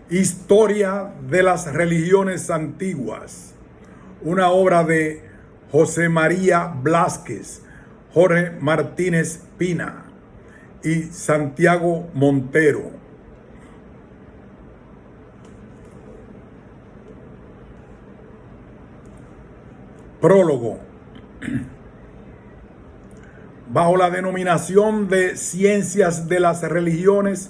Historia de las religiones antiguas, una obra de José María Blázquez, Jorge Martínez Pina y Santiago Montero. Prólogo. Bajo la denominación de Ciencias de las Religiones,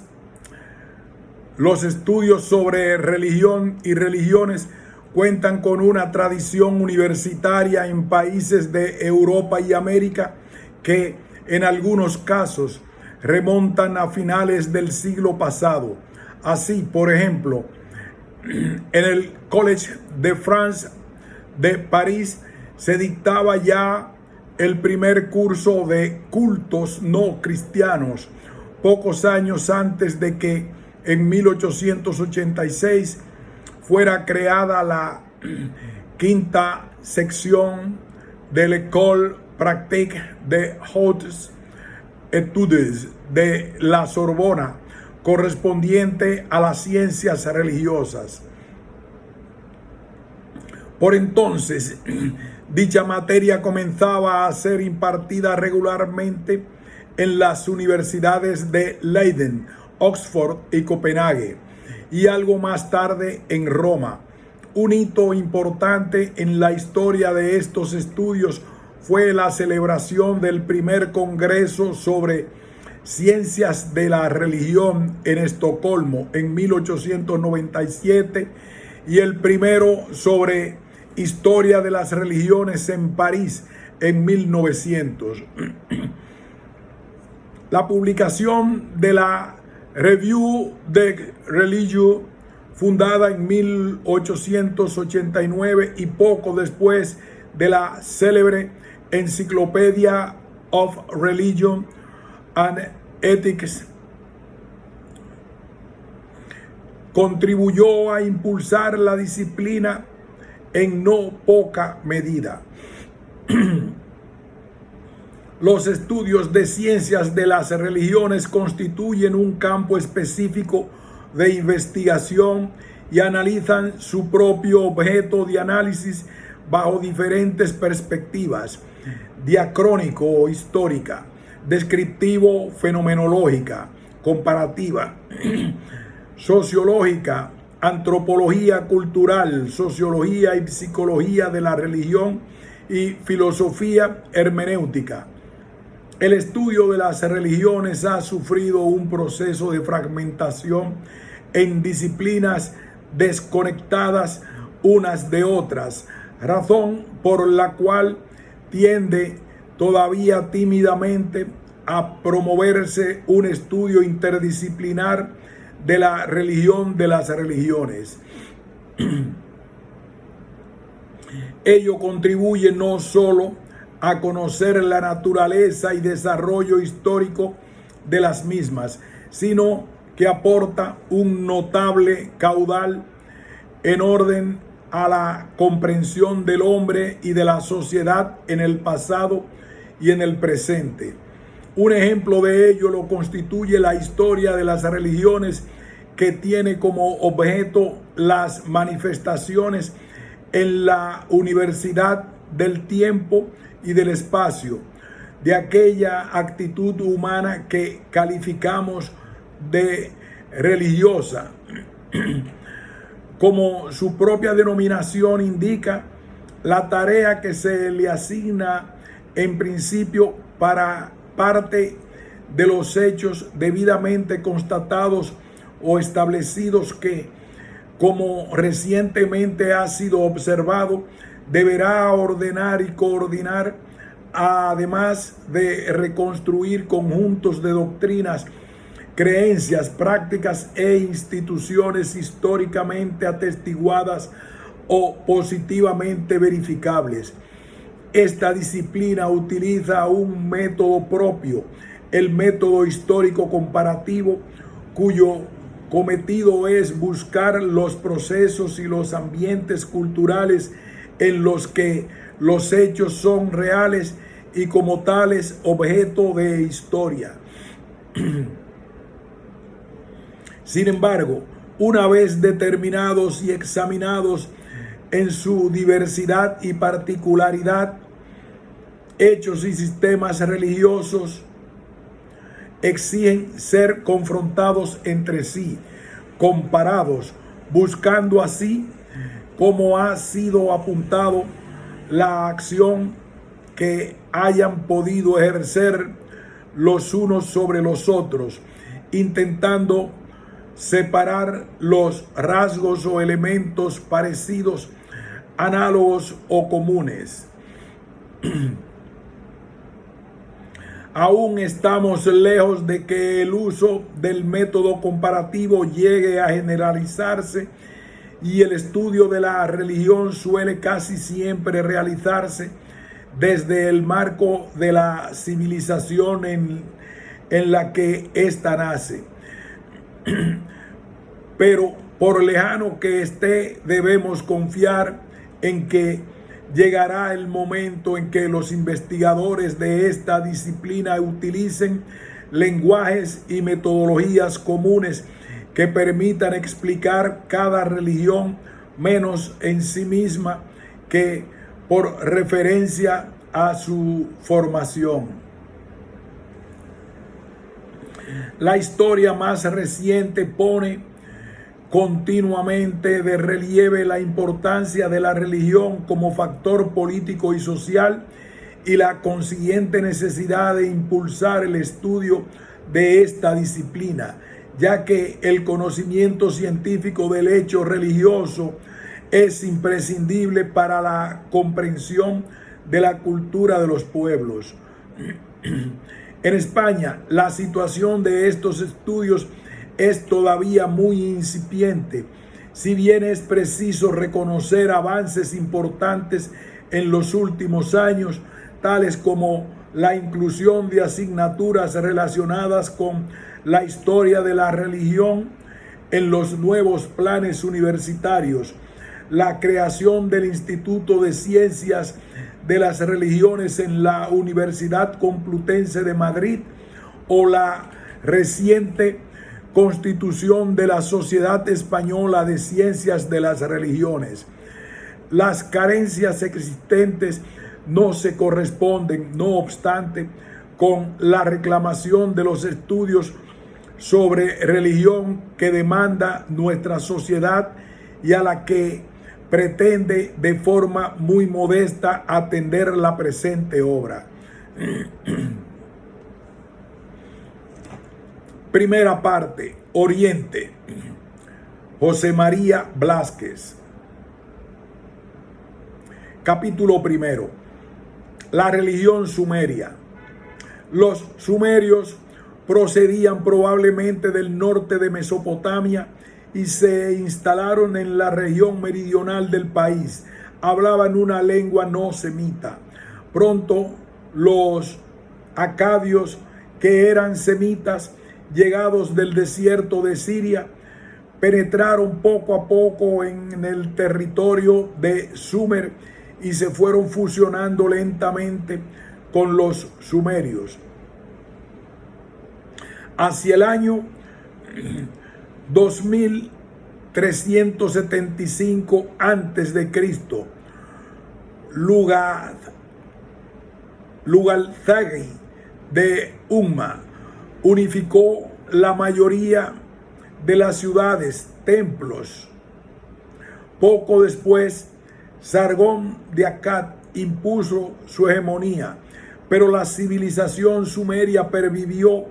los estudios sobre religión y religiones cuentan con una tradición universitaria en países de Europa y América que en algunos casos remontan a finales del siglo pasado. Así, por ejemplo, en el Collège de France de París se dictaba ya el primer curso de cultos no cristianos, pocos años antes de que en 1886 fuera creada la quinta sección de l'École pratique des hautes études de la Sorbona, correspondiente a las ciencias religiosas. Por entonces, dicha materia comenzaba a ser impartida regularmente en las universidades de Leiden, Oxford y Copenhague, y algo más tarde en Roma. Un hito importante en la historia de estos estudios fue la celebración del primer congreso sobre ciencias de la religión en Estocolmo en 1897 y el primero sobre historia de las religiones en París en 1900. La publicación de la Revue de Religion, fundada en 1889 y poco después de la célebre Encyclopedia of Religion and Ethics, contribuyó a impulsar la disciplina en no poca medida. Los estudios de ciencias de las religiones constituyen un campo específico de investigación y analizan su propio objeto de análisis bajo diferentes perspectivas: diacrónico, histórica; descriptivo, fenomenológica; comparativa, sociológica; antropología cultural; sociología y psicología de la religión; y filosofía hermenéutica. El estudio de las religiones ha sufrido un proceso de fragmentación en disciplinas desconectadas unas de otras, razón por la cual tiende todavía tímidamente a promoverse un estudio interdisciplinar de la religión de las religiones. Ello contribuye no solo a conocer la naturaleza y desarrollo histórico de las mismas, sino que aporta un notable caudal en orden a la comprensión del hombre y de la sociedad en el pasado y en el presente. Un ejemplo de ello lo constituye la historia de las religiones, que tiene como objeto las manifestaciones en la universidad del tiempo y del espacio, de aquella actitud humana que calificamos de religiosa. Como su propia denominación indica, la tarea que se le asigna en principio para parte de los hechos debidamente constatados o establecidos que, como recientemente ha sido observado, deberá ordenar y coordinar, además de reconstruir conjuntos de doctrinas, creencias, prácticas e instituciones históricamente atestiguadas o positivamente verificables. Esta disciplina utiliza un método propio, el método histórico comparativo, cuyo cometido es buscar los procesos y los ambientes culturales en los que los hechos son reales y como tales objeto de historia. Sin embargo, una vez determinados y examinados en su diversidad y particularidad, hechos y sistemas religiosos exigen ser confrontados entre sí, comparados, buscando así, como ha sido apuntado, la acción que hayan podido ejercer los unos sobre los otros, intentando separar los rasgos o elementos parecidos, análogos o comunes. Aún estamos lejos de que el uso del método comparativo llegue a generalizarse, y el estudio de la religión suele casi siempre realizarse desde el marco de la civilización en la que ésta nace. Pero por lejano que esté, debemos confiar en que llegará el momento en que los investigadores de esta disciplina utilicen lenguajes y metodologías comunes que permitan explicar cada religión menos en sí misma que por referencia a su formación. La historia más reciente pone continuamente de relieve la importancia de la religión como factor político y social, y la consiguiente necesidad de impulsar el estudio de esta disciplina, ya que el conocimiento científico del hecho religioso es imprescindible para la comprensión de la cultura de los pueblos. En España, la situación de estos estudios es todavía muy incipiente, si bien es preciso reconocer avances importantes en los últimos años, tales como la inclusión de asignaturas relacionadas con la historia de la religión en los nuevos planes universitarios, la creación del Instituto de Ciencias de las Religiones en la Universidad Complutense de Madrid, o la reciente constitución de la Sociedad Española de Ciencias de las Religiones. Las carencias existentes no se corresponden, no obstante, con la reclamación de los estudios sobre religión que demanda nuestra sociedad y a la que pretende de forma muy modesta atender la presente obra. Primera parte, Oriente. José María Blázquez. Capítulo primero. La religión sumeria. Los sumerios procedían probablemente del norte de Mesopotamia y se instalaron en la región meridional del país. Hablaban una lengua no semita. Pronto los acadios, que eran semitas llegados del desierto de Siria, penetraron poco a poco en el territorio de Sumer y se fueron fusionando lentamente con los sumerios. Hacia el año 2375 a.C., Lugalzagi de Umma unificó la mayoría de las ciudades, templos. Poco después, Sargón de Akkad impuso su hegemonía, pero la civilización sumeria pervivió,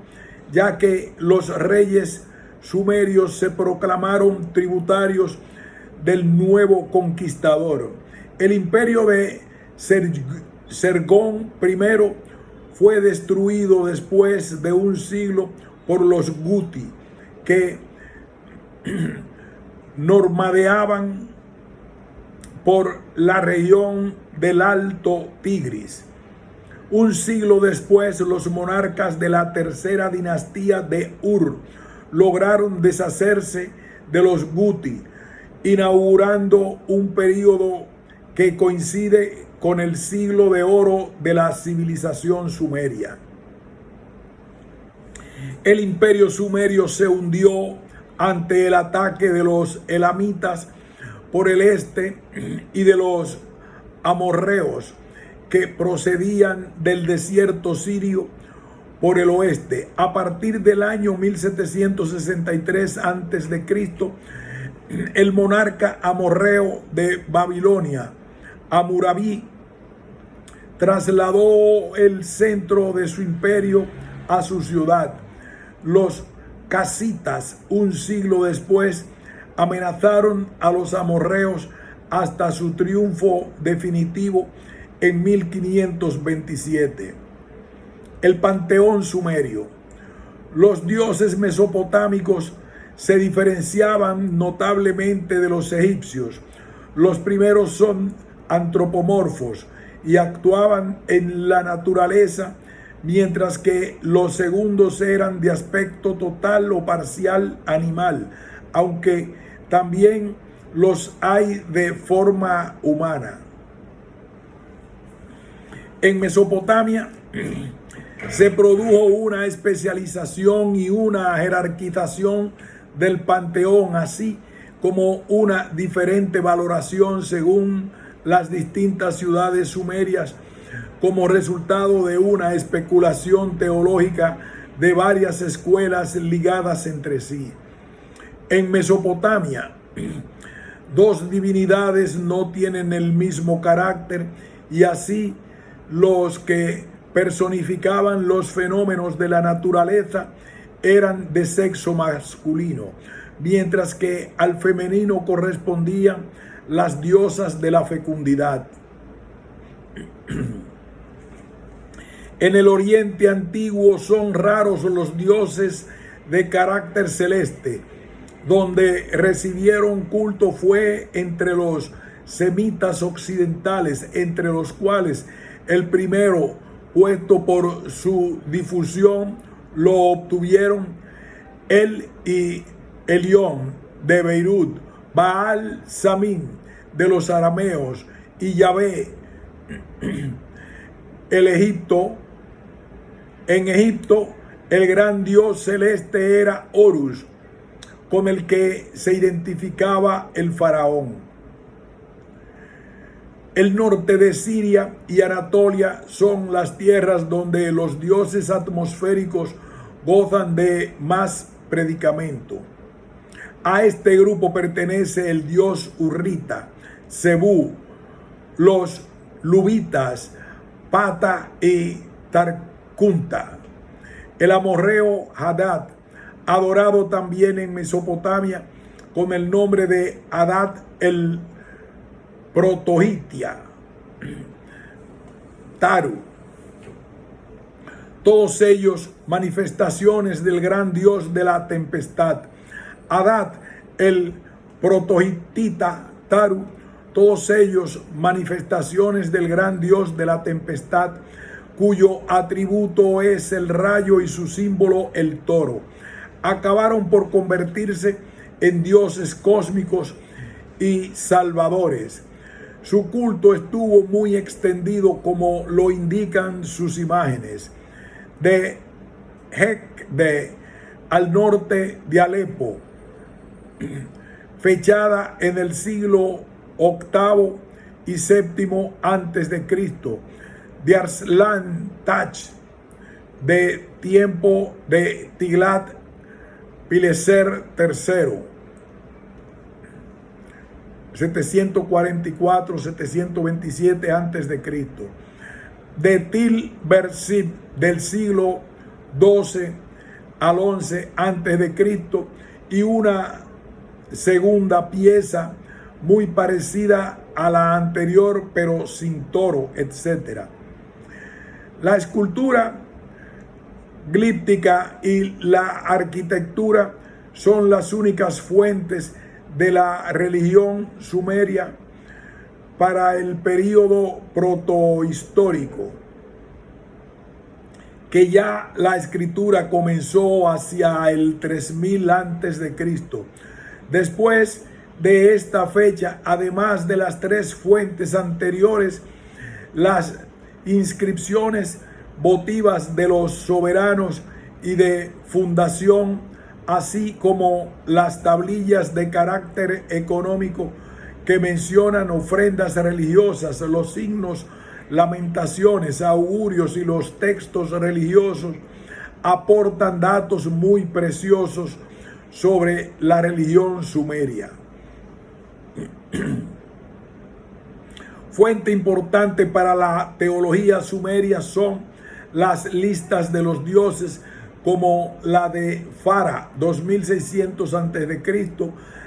ya que los reyes sumerios se proclamaron tributarios del nuevo conquistador. El imperio de Sargón I fue destruido después de un siglo por los Guti, que normadeaban por la región del Alto Tigris. Un siglo después, los monarcas de la tercera dinastía de Ur lograron deshacerse de los Guti, inaugurando un periodo que coincide con el siglo de oro de la civilización sumeria. El imperio sumerio se hundió ante el ataque de los elamitas por el este y de los amorreos que procedían del desierto sirio por el oeste. A partir del año 1763 a.C., el monarca amorreo de Babilonia, Hammurabi, trasladó el centro de su imperio a su ciudad. Los casitas, un siglo después, amenazaron a los amorreos hasta su triunfo definitivo en 1527. El panteón sumerio. Los dioses mesopotámicos se diferenciaban notablemente de los egipcios. Los primeros son antropomorfos y actuaban en la naturaleza, mientras que los segundos eran de aspecto total o parcial animal, aunque también los hay de forma humana. En Mesopotamia se produjo una especialización y una jerarquización del panteón, así como una diferente valoración según las distintas ciudades sumerias, como resultado de una especulación teológica de varias escuelas ligadas entre sí. En Mesopotamia, dos divinidades no tienen el mismo carácter, y así los que personificaban los fenómenos de la naturaleza eran de sexo masculino, mientras que al femenino correspondían las diosas de la fecundidad. En el Oriente Antiguo son raros los dioses de carácter celeste. Donde recibieron culto fue entre los semitas occidentales, entre los cuales el primero, puesto por su difusión, lo obtuvieron El y Elión de Beirut, Baal Samín de los arameos y Yahvé el Egipto. En Egipto, el gran dios celeste era Horus, con el que se identificaba el faraón. El norte de Siria y Anatolia son las tierras donde los dioses atmosféricos gozan de más predicamento. A este grupo pertenece el dios Urrita, Zebú, los lubitas, Pata y Tarcunta. El amorreo Hadad, adorado también en Mesopotamia con el nombre de Hadad el Protohitia, Taru. Todos ellos manifestaciones del gran dios de la tempestad. Hadad el Protohitita, Taru, todos ellos manifestaciones del gran dios de la tempestad, cuyo atributo es el rayo y su símbolo el toro. Acabaron por convertirse en dioses cósmicos y salvadores. Su culto estuvo muy extendido, como lo indican sus imágenes. De Hekde, al norte de Alepo, fechada en el siglo VIII y VII antes de Cristo, de Arslan Tach, de tiempo de Tiglat Pileser III, 744-727 antes de Cristo, de Til Bersib del siglo XII al XI antes de Cristo, y una segunda pieza muy parecida a la anterior pero sin toro, etc. La escultura glíptica y la arquitectura son las únicas fuentes de la religión sumeria para el período protohistórico, que ya la escritura comenzó hacia el 3000 antes de Cristo. Después de esta fecha, además de las tres fuentes anteriores, las inscripciones votivas de los soberanos y de fundación así como las tablillas de carácter económico que mencionan ofrendas religiosas, los signos, lamentaciones, augurios y los textos religiosos, aportan datos muy preciosos sobre la religión sumeria. Fuente importante para la teología sumeria son las listas de los dioses, como la de Fara, 2600 a.C.,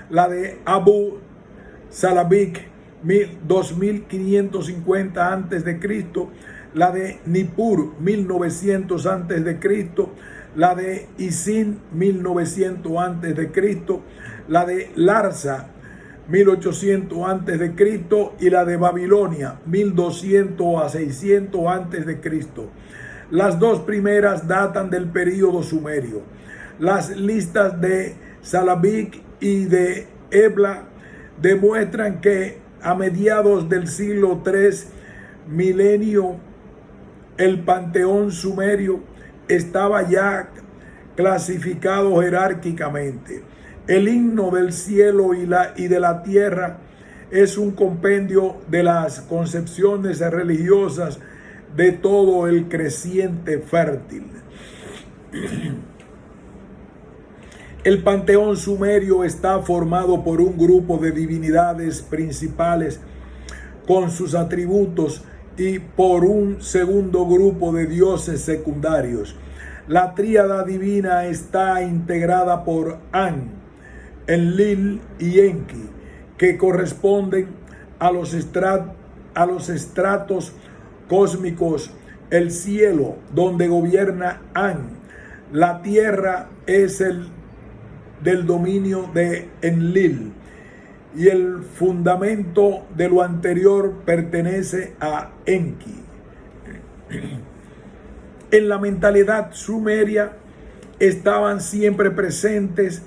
la de Abu Salabik, 2550 a.C., la de Nippur, 1900 a.C., la de Isin, 1900 a.C., la de Larsa, 1800 a.C., y la de Babilonia, 1200 a 600 a.C. Las dos primeras datan del período sumerio. Las listas de Salabik y de Ebla demuestran que a mediados del siglo III milenio el panteón sumerio estaba ya clasificado jerárquicamente. El himno del cielo y de la tierra es un compendio de las concepciones religiosas de todo el creciente fértil. El panteón sumerio está formado por un grupo de divinidades principales con sus atributos y por un segundo grupo de dioses secundarios. La tríada divina está integrada por An, Enlil y Enki, que corresponden a los estratos cósmicos. El cielo, donde gobierna An; la tierra es del dominio de Enlil, y el fundamento de lo anterior pertenece a Enki. En la mentalidad sumeria estaban siempre presentes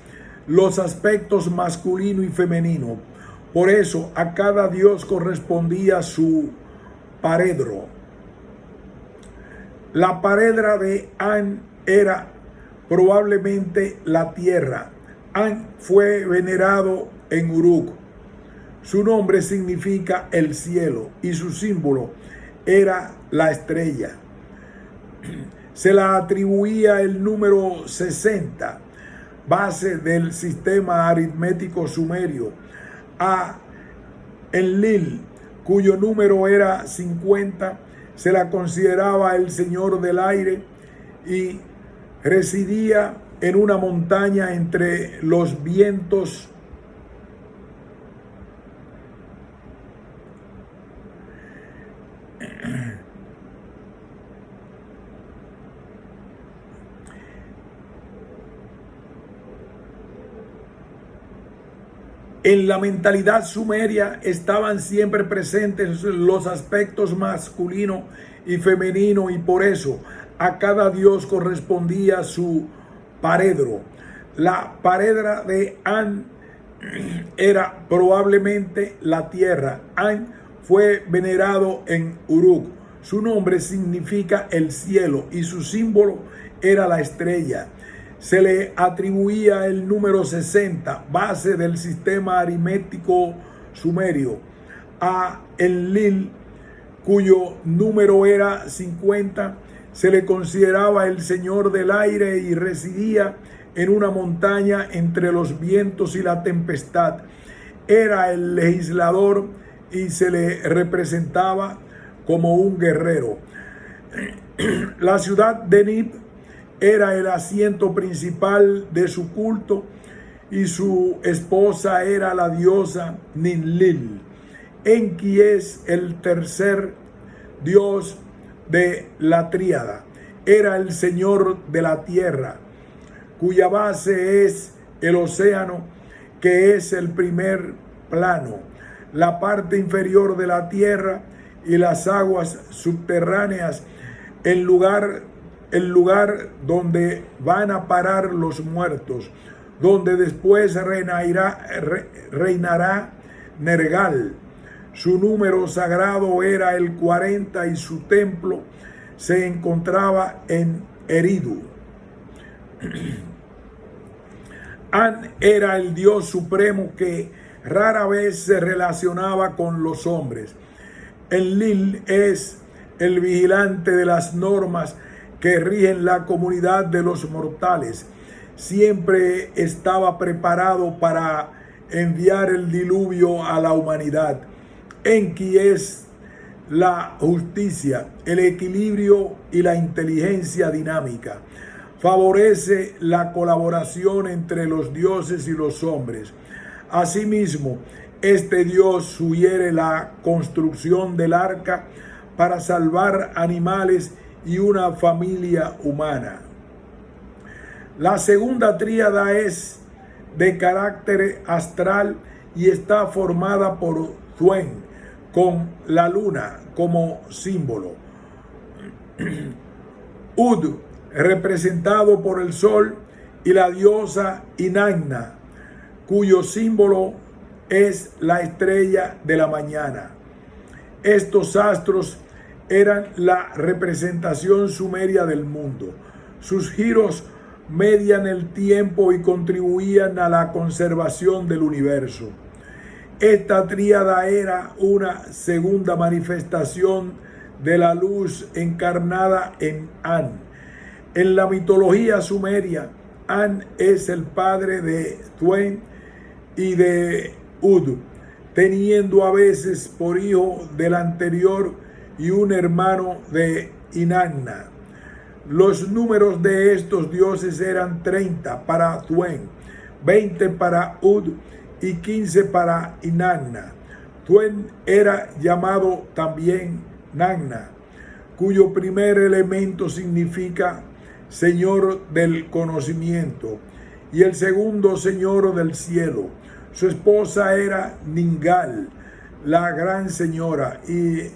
los aspectos masculino y femenino. Por eso a cada dios correspondía su paredro. La paredra de An era probablemente la tierra. An fue venerado en Uruk. Su nombre significa el cielo y su símbolo era la estrella. Se le atribuía el número 60, base del sistema aritmético sumerio. A Enlil, cuyo número era 50, se la consideraba el señor del aire y residía en una montaña entre los vientos. En la mentalidad sumeria estaban siempre presentes los aspectos masculino y femenino, y por eso a cada dios correspondía su paredro. La paredra de An era probablemente la tierra. An fue venerado en Uruk. Su nombre significa el cielo y su símbolo era la estrella. Se le atribuía el número 60, base del sistema aritmético sumerio. A Enlil, cuyo número era 50, se le consideraba el señor del aire y residía en una montaña entre los vientos y la tempestad. Era el legislador y se le representaba como un guerrero. La ciudad de Nib era el asiento principal de su culto y su esposa era la diosa Ninlil. Enki es el tercer dios de la tríada. Era el señor de la tierra, cuya base es el océano, que es el primer plano, la parte inferior de la tierra y las aguas subterráneas, el lugar donde van a parar los muertos, donde después reinará Nergal. Su número sagrado era el 40 y su templo se encontraba en Eridu. An era el Dios supremo que rara vez se relacionaba con los hombres. Enlil es el vigilante de las normas que rigen la comunidad de los mortales. Siempre estaba preparado para enviar el diluvio a la humanidad. Enki es la justicia, el equilibrio y la inteligencia dinámica. Favorece la colaboración entre los dioses y los hombres. Asimismo, este Dios sugiere la construcción del arca para salvar animales y una familia humana. La segunda tríada es de carácter astral y está formada por Thuen, con la luna como símbolo. Ud, representado por el sol, y la diosa Inanna, cuyo símbolo es la estrella de la mañana. Estos astros eran la representación sumeria del mundo. Sus giros medían el tiempo y contribuían a la conservación del universo. Esta tríada era una segunda manifestación de la luz encarnada en An. En la mitología sumeria, An es el padre de Thuen y de Ud, teniendo a veces por hijo del anterior y un hermano de Inanna. Los números de estos dioses eran 30 para Thuen, 20 para Ud y 15 para Inanna. Thuen era llamado también Nanna, cuyo primer elemento significa Señor del conocimiento, y el segundo Señor del cielo. Su esposa era Ningal, la gran señora, y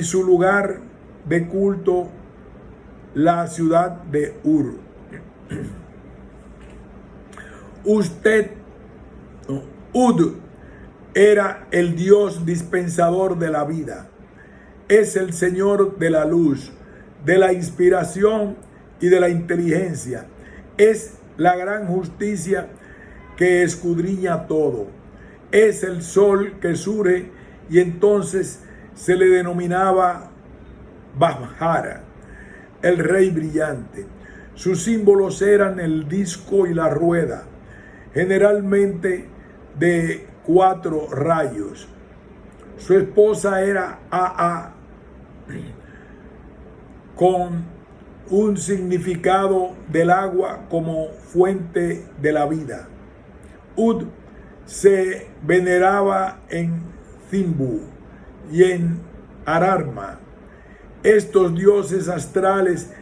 su lugar de culto, la ciudad de Ur. Ud era el Dios dispensador de la vida. Es el Señor de la luz, de la inspiración y de la inteligencia. Es la gran justicia que escudriña todo. Es el sol que surge y entonces se le denominaba Bajara, el rey brillante. Sus símbolos eran el disco y la rueda, generalmente de 4 rayos. Su esposa era Aa, con un significado del agua como fuente de la vida. Ud se veneraba en Thimbu y en Ararma. Estos dioses astrales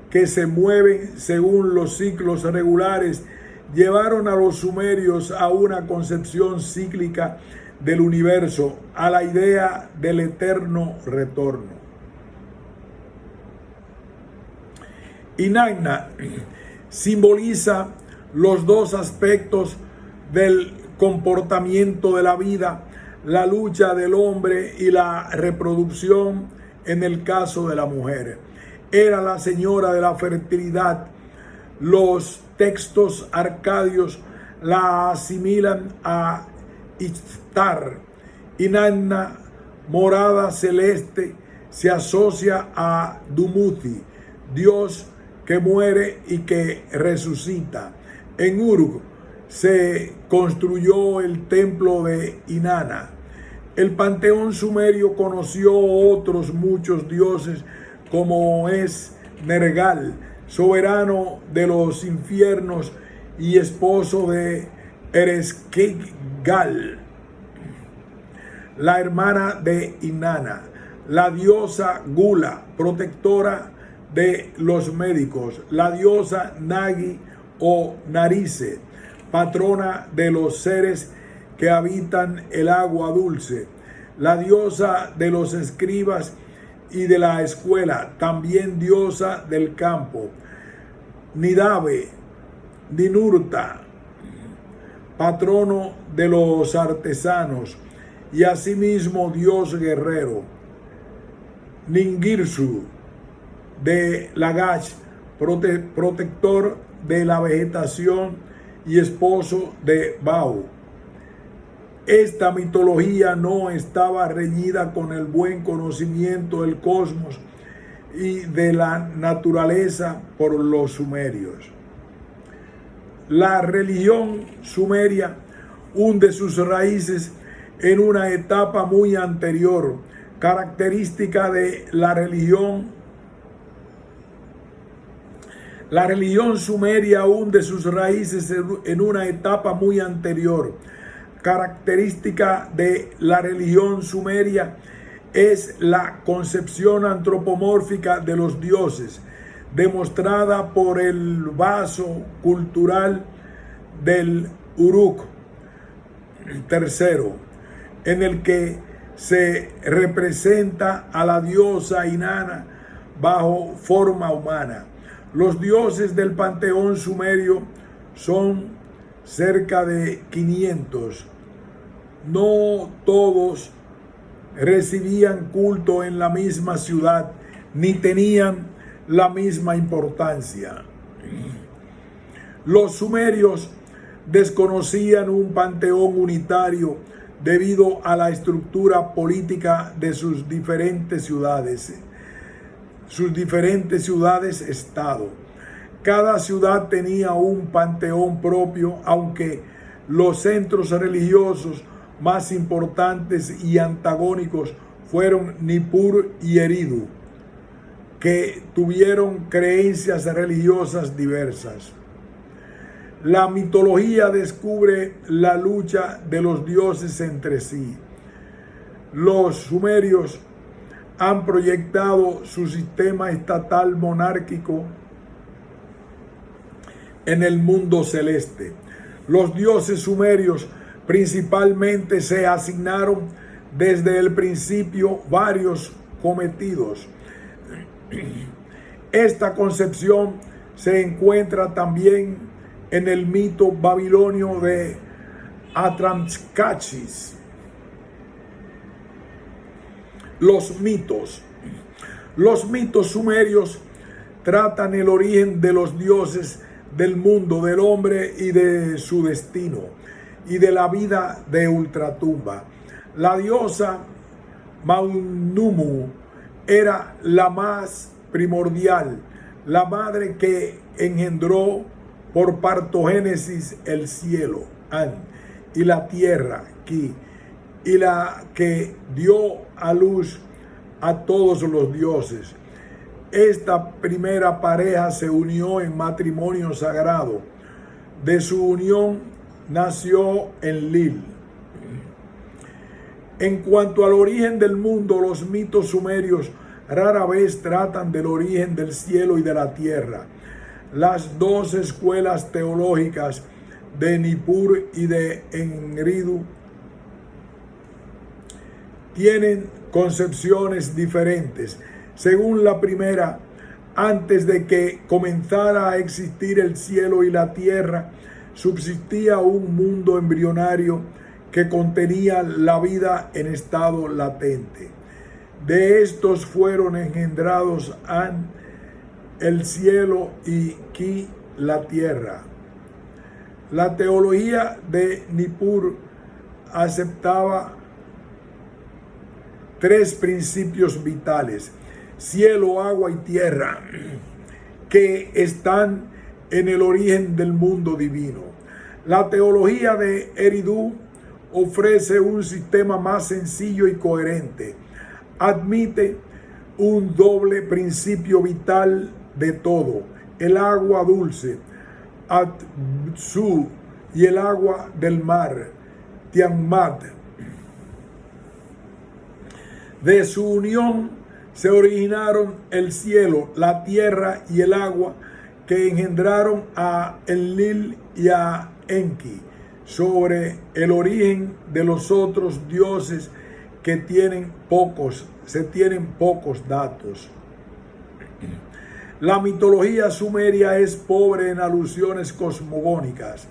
que se mueven según los ciclos regulares llevaron a los sumerios a una concepción cíclica del universo, a la idea del eterno retorno. Inanna simboliza los dos aspectos del comportamiento de la vida, la lucha del hombre y la reproducción en el caso de la mujer. Era la señora de la fertilidad. Los textos arcadios la asimilan a Ishtar. Inanna, morada celeste, se asocia a Dumuzi, Dios que muere y que resucita. En Uruk se construyó el templo de Inanna. El panteón sumerio conoció otros muchos dioses, como es Nergal, soberano de los infiernos y esposo de Ereshkigal, la hermana de Inanna, la diosa Gula, protectora de los médicos, la diosa Nagi o Narice, patrona de los seres que habitan el agua dulce, la diosa de los escribas y de la escuela, también diosa del campo, Nidabe, Ninurta, patrono de los artesanos, y asimismo dios guerrero, Ningirsu, de Lagash, protector de la vegetación y esposo de Bau. Esta mitología no estaba reñida con el buen conocimiento del cosmos y de la naturaleza por los sumerios. La religión sumeria hunde sus raíces en una etapa muy anterior, característica de la religión. La religión sumeria hunde sus raíces en una etapa muy anterior. Característica de la religión sumeria es la concepción antropomórfica de los dioses, demostrada por el vaso cultural del Uruk III, en el que se representa a la diosa Inanna bajo forma humana. Los dioses del panteón sumerio son cerca de 500. No todos recibían culto en la misma ciudad, ni tenían la misma importancia. Los sumerios desconocían un panteón unitario debido a la estructura política de sus diferentes ciudades-estado. Cada ciudad tenía un panteón propio, aunque los centros religiosos más importantes y antagónicos fueron Nippur y Eridu, que tuvieron creencias religiosas diversas. La mitología descubre la lucha de los dioses entre sí. Los sumerios han proyectado su sistema estatal monárquico en el mundo celeste. Los dioses sumerios principalmente se asignaron desde el principio varios cometidos. Esta concepción se encuentra también en el mito babilonio de Atrahasis. Los mitos sumerios tratan el origen de los dioses, del mundo, del hombre y de su destino, y de la vida de ultratumba. La diosa Maunumu era la más primordial, la madre que engendró por partogénesis el cielo, An, y la tierra, Ki, y la que dio a luz a todos los dioses. Esta primera pareja se unió en matrimonio sagrado. De su unión nació Enlil. En cuanto al origen del mundo, los mitos sumerios rara vez tratan del origen del cielo y de la tierra. Las dos escuelas teológicas de Nippur y de Enridu tienen concepciones diferentes. Según la primera, antes de que comenzara a existir el cielo y la tierra, subsistía un mundo embrionario que contenía la vida en estado latente. De estos fueron engendrados An, el cielo, y Ki, la tierra. La teología de Nippur aceptaba tres principios vitales: cielo, agua y tierra, que están en el origen del mundo divino. La teología de Eridu ofrece un sistema más sencillo y coherente. Admite un doble principio vital de todo: el agua dulce, Atsu, y el agua del mar, Tiamat. De su unión se originaron el cielo, la tierra y el agua, que engendraron a Enlil y a Enki. Sobre el origen de los otros dioses se tienen pocos datos. La mitología sumeria es pobre en alusiones cosmogónicas.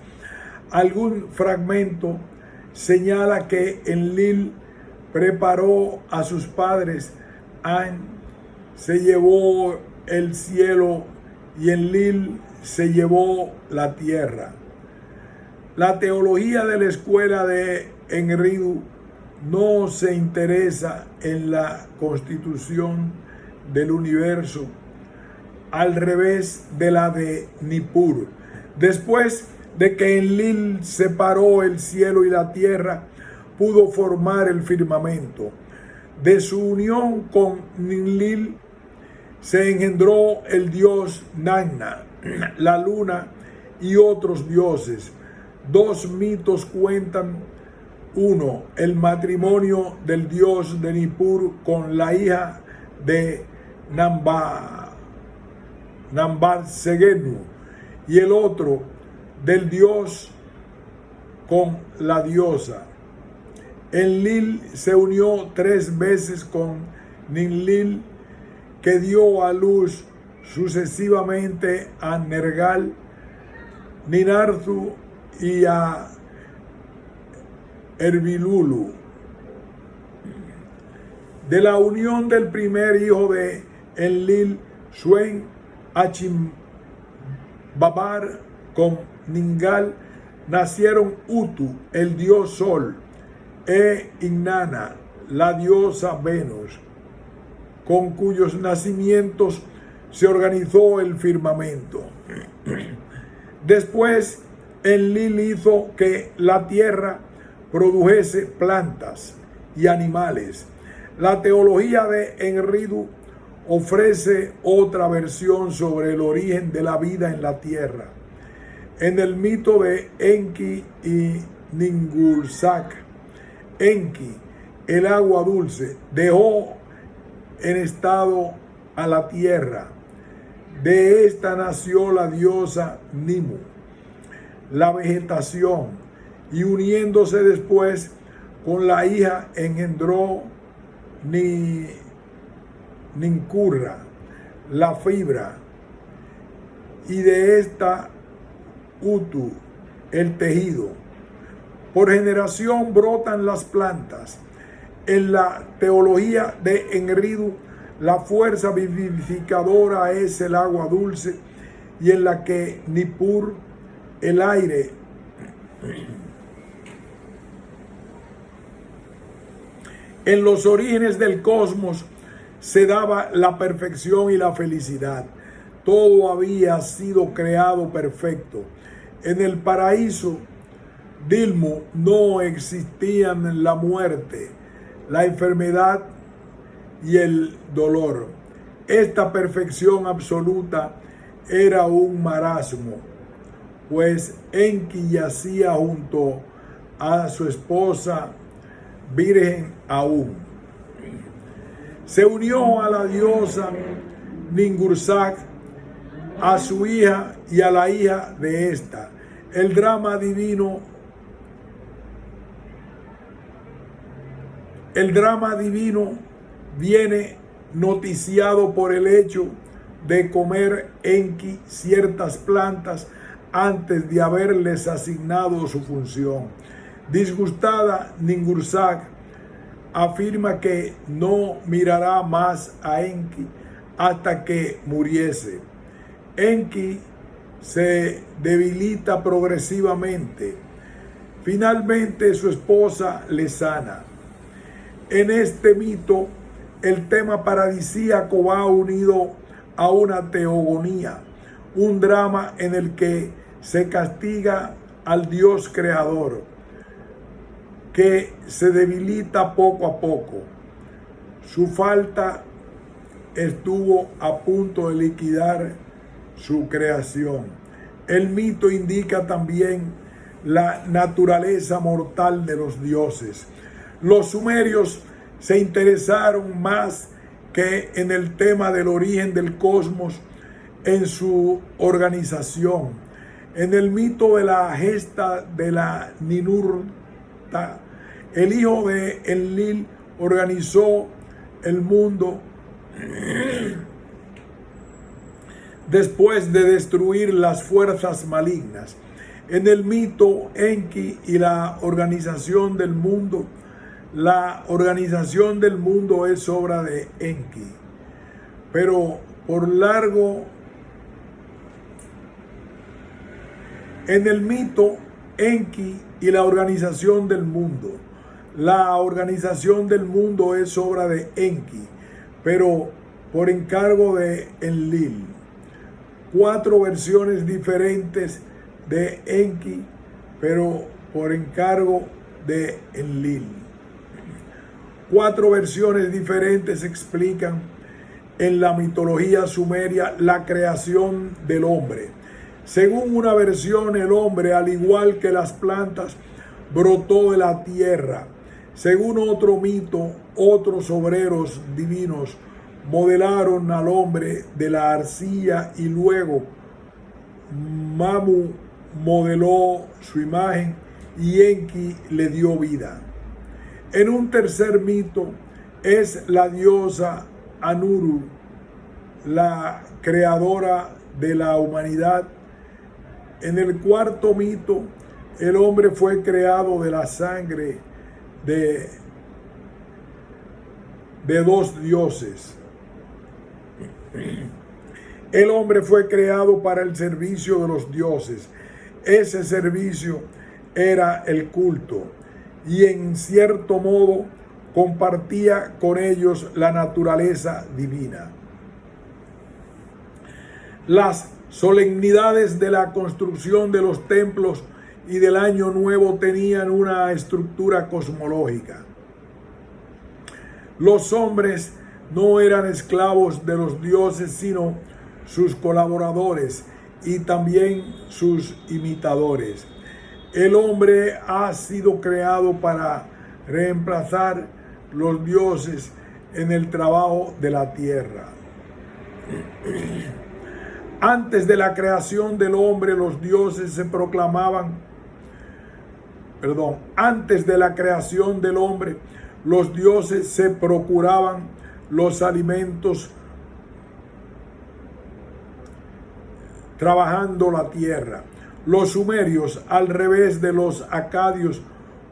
Algún fragmento señala que Enlil preparó a sus padres, An se llevó el cielo y Enlil se llevó la tierra. La teología de la escuela de Enridu no se interesa en la constitución del universo, al revés de la de Nippur. Después de que Enlil separó el cielo y la tierra, pudo formar el firmamento. De su unión con Enlil se engendró el dios Nanna, la luna y otros dioses. Dos mitos cuentan: uno, el matrimonio del dios de Nippur con la hija de Nambar-Segenu, y el otro, del dios con la diosa. Enlil se unió 3 veces con Ninlil, que dio a luz sucesivamente a Nergal, Ninarthu y a Erbilulu. De la unión del primer hijo de Enlil, Suen Achimbabar, con Ningal, nacieron Utu, el dios Sol, e Inanna, la diosa Venus, con cuyos nacimientos se organizó el firmamento. Después, Enlil hizo que la tierra produjese plantas y animales. La teología de Enridu ofrece otra versión sobre el origen de la vida en la tierra. En el mito de Enki y Ningursak, Enki, el agua dulce, dejó en estado a la tierra. De esta nació la diosa Nimu, la vegetación, y uniéndose después con la hija engendró Nincurra, la fibra, y de esta Utu, el tejido. Por generación brotan las plantas. En la teología de Enridu, la fuerza vivificadora es el agua dulce, y en la que Nippur, el aire. En los orígenes del cosmos se daba la perfección y la felicidad. Todo había sido creado perfecto. En el paraíso Dilmu no existían la muerte, la enfermedad y el dolor. Esta perfección absoluta era un marasmo, pues Enki yacía junto a su esposa virgen aún. Se unió a la diosa Ningursak, a su hija y a la hija de esta. El drama divino viene noticiado por el hecho de comer Enki ciertas plantas antes de haberles asignado su función. Disgustada, Ningursak afirma que no mirará más a Enki hasta que muriese. Enki se debilita progresivamente. Finalmente su esposa le sana. En este mito, el tema paradisíaco va unido a una teogonía, un drama en el que se castiga al Dios creador, que se debilita poco a poco. Su falta estuvo a punto de liquidar su creación. El mito indica también la naturaleza mortal de los dioses. Los sumerios se interesaron más que en el tema del origen del cosmos en su organización. En el mito de la gesta de la Ninurta, el hijo de Enlil organizó el mundo después de destruir las fuerzas malignas. En el mito Enki y la organización del mundo es obra de Enki, pero por largo. En el mito Enki y la organización del mundo. La organización del mundo es obra de Enki, pero por encargo de Enlil. 4 versiones diferentes de Enki, pero por encargo de Enlil. 4 versiones diferentes explican en la mitología sumeria la creación del hombre. Según una versión, el hombre, al igual que las plantas, brotó de la tierra. Según otro mito, otros obreros divinos modelaron al hombre de la arcilla y luego Mamu modeló su imagen y Enki le dio vida. En un tercer mito es la diosa Anuru, la creadora de la humanidad. En el cuarto mito, el hombre fue creado de la sangre de 2 dioses. El hombre fue creado para el servicio de los dioses. Ese servicio era el culto y en cierto modo compartía con ellos la naturaleza divina. Las solemnidades de la construcción de los templos y del Año Nuevo tenían una estructura cosmológica. Los hombres no eran esclavos de los dioses, sino sus colaboradores y también sus imitadores. El hombre ha sido creado para reemplazar los dioses en el trabajo de la tierra. Antes de la creación del hombre, los dioses se proclamaban, antes de la creación del hombre, los dioses se procuraban los alimentos trabajando la tierra. Los sumerios, al revés de los acadios,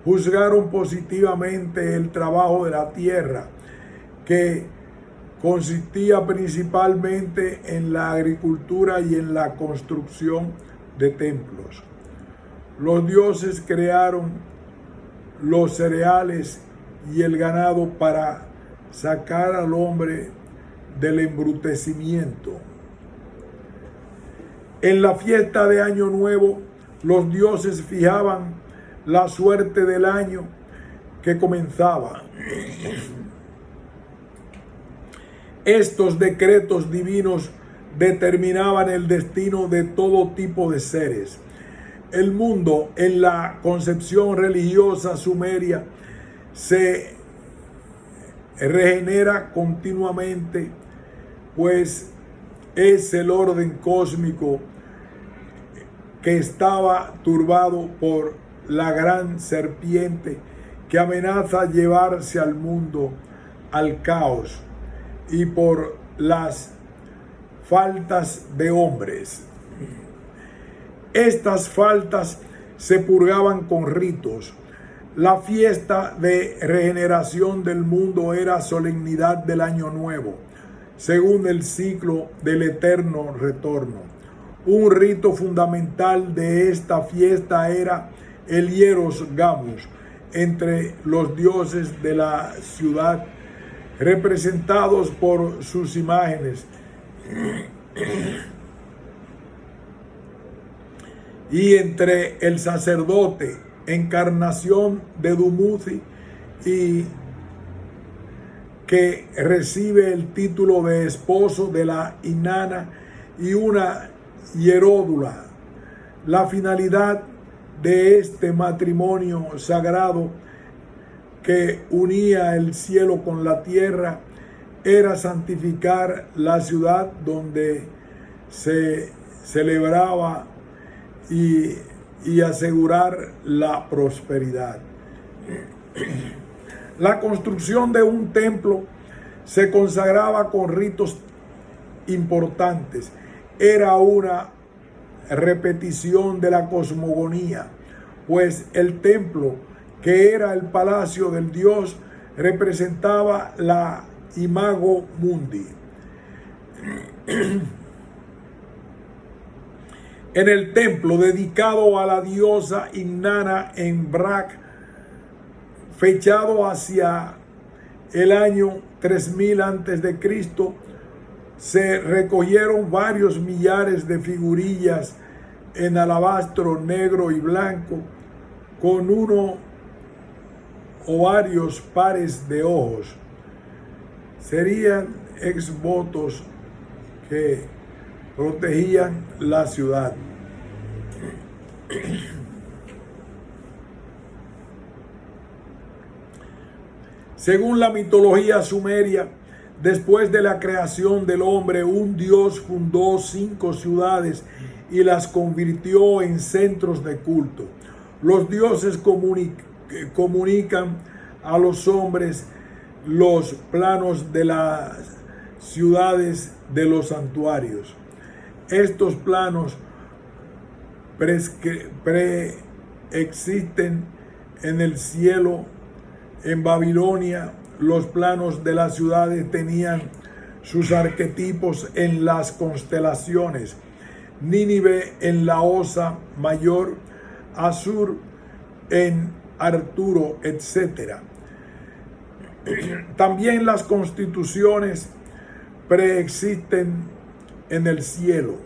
juzgaron positivamente el trabajo de la tierra, que consistía principalmente en la agricultura y en la construcción de templos. Los dioses crearon los cereales y el ganado para sacar al hombre del embrutecimiento. En la fiesta de Año Nuevo, los dioses fijaban la suerte del año que comenzaba. Estos decretos divinos determinaban el destino de todo tipo de seres. El mundo, en la concepción religiosa sumeria, se regenera continuamente, pues es el orden cósmico que estaba turbado por la gran serpiente que amenaza llevarse al mundo al caos y por las faltas de hombres. Estas faltas se purgaban con ritos. La fiesta de regeneración del mundo era solemnidad del Año Nuevo, según el ciclo del eterno retorno. Un rito fundamental de esta fiesta era el hieros gamus entre los dioses de la ciudad, representados por sus imágenes, y entre el sacerdote, encarnación de Dumuzi, y que recibe el título de esposo de la Inanna, y una hieródula. La finalidad de este matrimonio sagrado que unía el cielo con la tierra era santificar la ciudad donde se celebraba y asegurar la prosperidad. La construcción de un templo se consagraba con ritos importantes. Era una repetición de la cosmogonía, pues el templo, que era el palacio del dios, representaba la imago mundi. en el templo dedicado a la diosa Inanna en Brak, fechado hacia el año 3000 a.C., se recogieron varios millares de figurillas en alabastro negro y blanco, con uno o varios pares de ojos. Serían exvotos que protegían la ciudad. Según la mitología sumeria, después de la creación del hombre, un dios fundó 5 ciudades y las convirtió en centros de culto. Los dioses comunican a los hombres los planos de las ciudades de los santuarios. Estos planos preexisten en el cielo. En Babilonia, los planos de las ciudades tenían sus arquetipos en las constelaciones. Nínive en la Osa Mayor, Asur en Arturo, etc. También las constituciones preexisten en el cielo.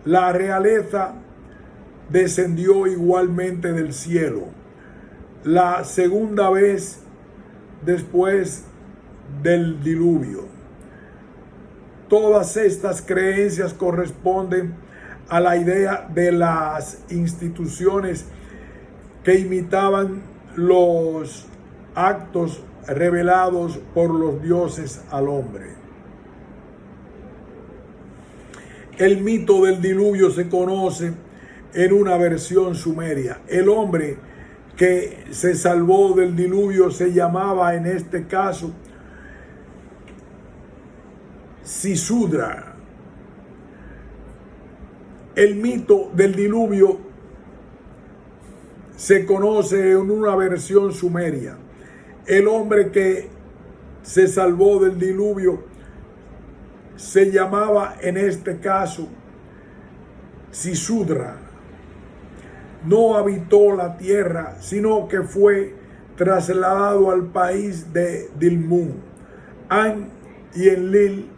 La realeza descendió igualmente del cielo, la segunda vez después del diluvio. Todas estas creencias corresponden a la idea de las instituciones que imitaban los actos revelados por los dioses al hombre. El mito del diluvio se conoce en una versión sumeria. El hombre que se salvó del diluvio se llamaba en este caso Sisudra. El mito del diluvio se conoce en una versión sumeria. El hombre que se salvó del diluvio se llamaba en este caso Sisudra. No habitó la tierra, sino que fue trasladado al país de Dilmun. An y Enlil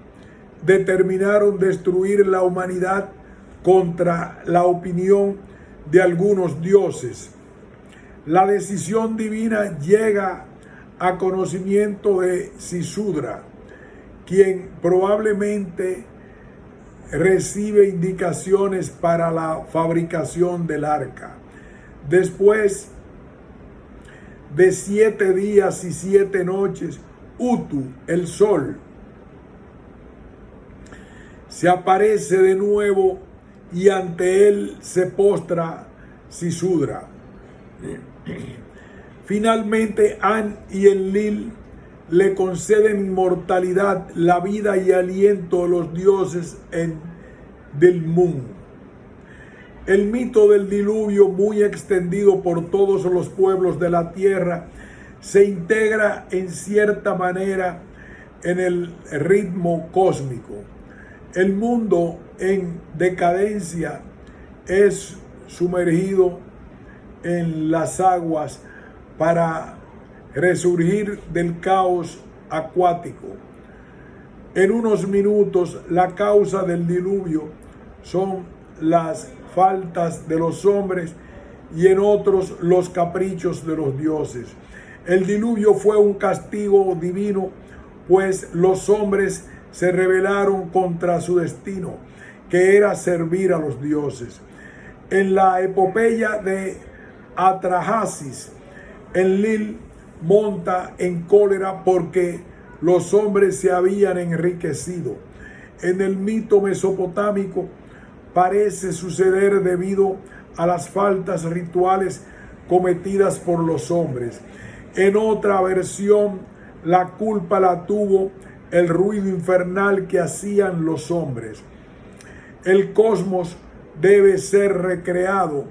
determinaron destruir la humanidad contra la opinión de algunos dioses. La decisión divina llega a conocimiento de Sisudra, quien probablemente recibe indicaciones para la fabricación del arca. Después de 7 días y 7 noches, Utu, el sol, se aparece de nuevo y ante él se postra Sisudra. Finalmente, An y Enlil le conceden inmortalidad, la vida y aliento a los dioses en Dilmun. El mito del diluvio, muy extendido por todos los pueblos de la tierra, se integra en cierta manera en el ritmo cósmico. El mundo en decadencia es sumergido en las aguas para resurgir del caos acuático. En unos minutos, la causa del diluvio son las faltas de los hombres y en otros los caprichos de los dioses. El diluvio fue un castigo divino, pues los hombres se rebelaron contra su destino, que era servir a los dioses. En la epopeya de Atrahasis, Enlil monta en cólera porque los hombres se habían enriquecido. En el mito mesopotámico parece suceder debido a las faltas rituales cometidas por los hombres. En otra versión, la culpa la tuvo el ruido infernal que hacían los hombres. El cosmos debe ser recreado,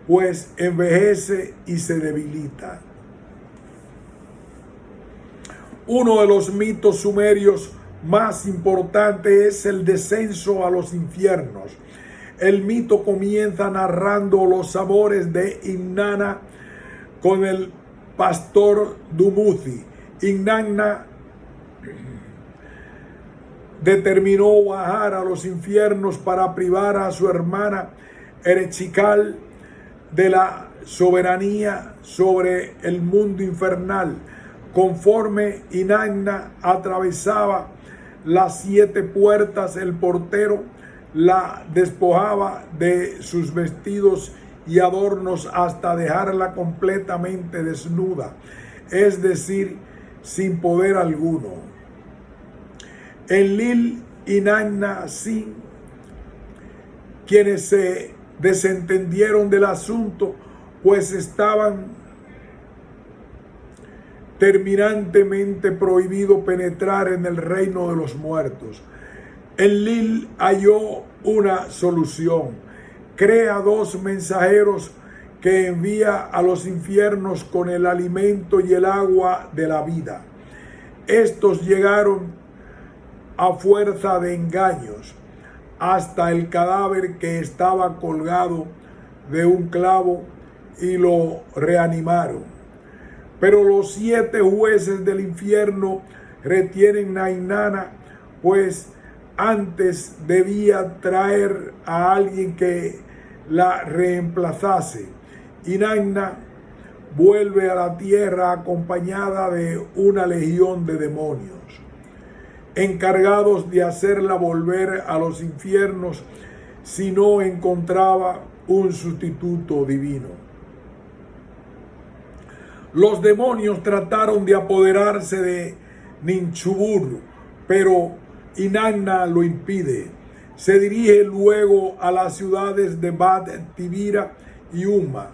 pues envejece y se debilita. Uno de los mitos sumerios más importantes es el descenso a los infiernos. El mito comienza narrando los amores de Inanna con el pastor Dumuzi. Inanna determinó bajar a los infiernos para privar a su hermana Erechkigal de la soberanía sobre el mundo infernal. Conforme Inanna atravesaba las 7 puertas, el portero la despojaba de sus vestidos y adornos hasta dejarla completamente desnuda, es decir, sin poder alguno. Enlil y Inanna Sin, quienes se desentendieron del asunto, pues estaban terminantemente prohibido penetrar en el reino de los muertos. Enlil halló una solución: crea 2 mensajeros que envía a los infiernos con el alimento y el agua de la vida. Estos llegaron a fuerza de engaños hasta el cadáver que estaba colgado de un clavo y lo reanimaron. Pero los 7 jueces del infierno retienen a Inanna, pues antes debía traer a alguien que la reemplazase. Inanna vuelve a la tierra acompañada de una legión de demonios, encargados de hacerla volver a los infiernos si no encontraba un sustituto divino. Los demonios trataron de apoderarse de Ninchubur, pero Inanna lo impide. Se dirige luego a las ciudades de Bad Tibira y Uma.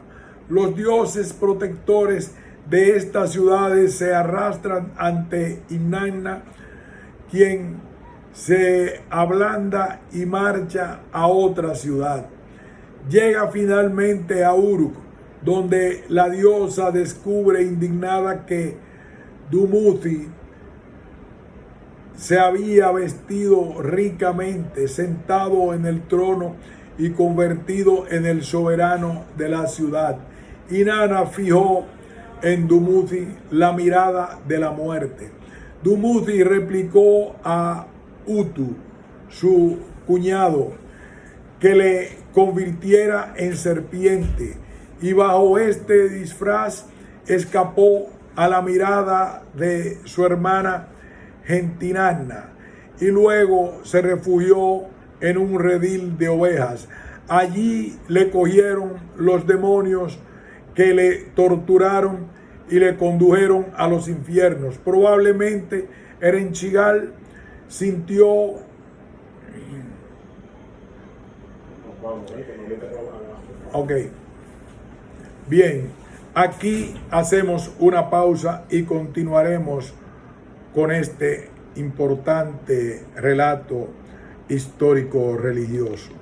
Los dioses protectores de estas ciudades se arrastran ante Inanna, quien se ablanda y marcha a otra ciudad. Llega finalmente a Uruk, donde la diosa descubre indignada que Dumuzi se había vestido ricamente, sentado en el trono y convertido en el soberano de la ciudad. Inanna fijó en Dumuzi la mirada de la muerte. Dumuzi replicó a Utu, su cuñado, que le convirtiera en serpiente, y bajo este disfraz escapó a la mirada de su hermana Gentinanna, y luego se refugió en un redil de ovejas. Allí le cogieron los demonios que le torturaron y le condujeron a los infiernos. Probablemente Erechkigal sintió bien, aquí hacemos una pausa y continuaremos con este importante relato histórico religioso.